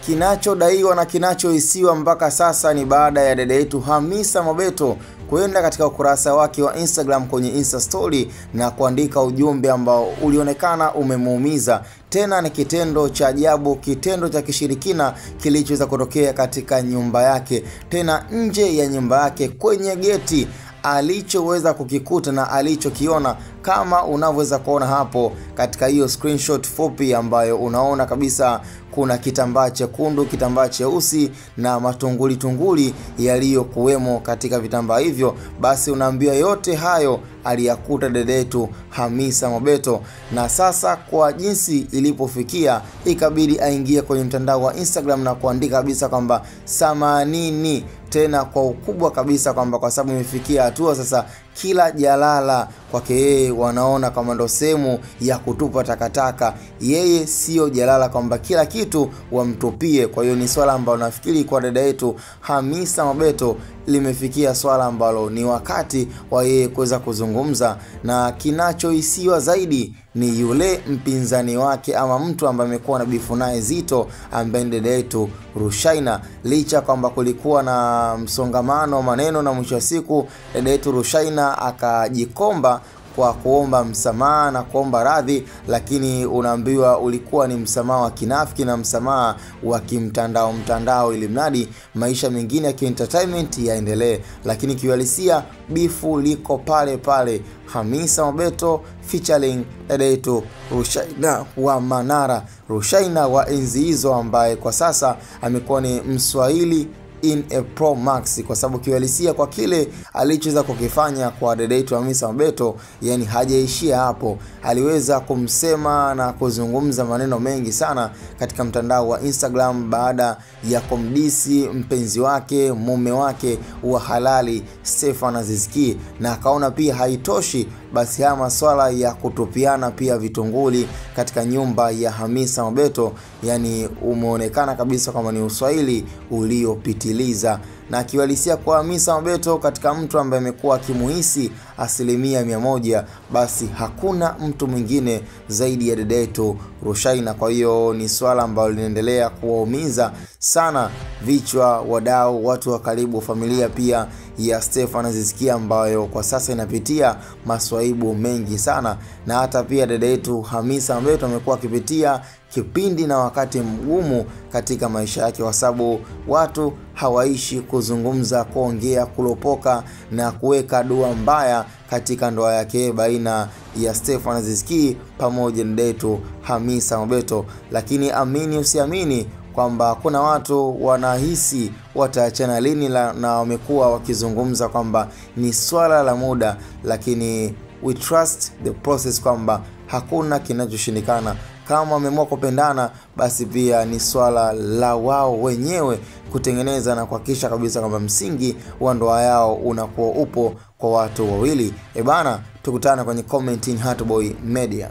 Kinachodaiwa na kinachohisiwa mpaka sasa ni baada ya dada yetu Hamisa Mobeto kwenda katika ukurasa wake wa Instagram kwenye Insta story na kuandika ujumbe ambao ulionekana umemuumiza. Tena ni kitendo cha ajabu, kitendo cha kishirikina kilichoweza kutokea katika nyumba yake, tena nje ya nyumba yake kwenye geti. Alichoweza kukikuta na alichokiona kama unavyoweza kuona hapo katika hiyo screenshot fupi ambayo unaona kabisa kuna kitambaa chekundu, kitambaa cheusi na matunguli yaliyokuwemo katika vitambaa hivyo. Basi unaambiwa yote hayo aliyakuta dada yetu Hamisa Mobeto, na sasa kwa jinsi ilipofikia ikabidi aingie kwenye mtandao wa Instagram na kuandika kabisa kwamba samanini, tena kwa ukubwa kabisa, kwamba kwa sababu imefikia hatua sasa kila jalala kwake yeye wanaona kama ndo sehemu ya kutupa takataka. Yeye sio jalala, kwamba kila kitu wamtupie. Kwa hiyo ni swala ambalo nafikiri kwa dada yetu Hamisa Mobeto limefikia swala ambalo ni wakati wa yeye kuweza kuzungumza, na kinachohisiwa zaidi ni yule mpinzani wake ama mtu ambaye amekuwa na bifu naye zito, ambaye dada yetu Rushaina. Licha kwamba kulikuwa na msongamano wa maneno na mwisho wa siku dada yetu Rushaina akajikomba kwa kuomba msamaha na kuomba radhi, lakini unaambiwa ulikuwa ni msamaha wa kinafiki na msamaha wa kimtandao ili mradi maisha mengine ya entertainment yaendelee. Lakini kiuhalisia bifu liko pale pale. Hamisa Mobeto featuring dada yetu Rushaina wa Manara, Rushaina wa enzi hizo, ambaye kwa sasa amekuwa ni Mswahili in a pro max, kwa sababu kiuhalisia kwa kile alichoweza kukifanya kwa dada yetu Hamisa Mobeto, yani hajaishia hapo. Aliweza kumsema na kuzungumza maneno mengi sana katika mtandao wa Instagram baada ya kumdisi mpenzi wake, mume wake wa halali Stefan Aziz Ki, na akaona pia haitoshi, basi haya masuala ya kutupiana pia vitunguli katika nyumba ya Hamisa Mobeto, yani umeonekana kabisa kama ni uswahili uliopitiliza. Na kiuhalisia kwa Hamisa Mobeto, katika mtu ambaye amekuwa akimuhisi 100%, basi hakuna mtu mwingine zaidi ya dada yetu Rushaina. Kwa hiyo ni swala ambalo linaendelea kuwaumiza sana vichwa wadau, watu wa karibu, familia pia ya Stefan Aziz Ki, ambayo kwa sasa inapitia maswaibu mengi sana. Na hata pia dada yetu Hamisa Mobeto amekuwa akipitia kipindi na wakati mgumu katika maisha yake, kwa sababu watu hawaishi kuzungumza, kuongea, kulopoka na kuweka dua mbaya katika ndoa yake baina ya Stefan Aziz Ki pamoja na dada yetu Hamisa Mobeto. Lakini amini usiamini kwamba kuna watu wanahisi wataachana lini, na wamekuwa wakizungumza kwamba ni swala la muda, lakini we trust the process, kwamba hakuna kinachoshindikana. Kama wameamua kupendana, basi pia ni swala la wao wenyewe kutengeneza na kuhakikisha kabisa kwamba msingi wa ndoa yao unakuwa upo kwa watu wawili. Ebana, tukutane kwenye comment in Hatboy Media.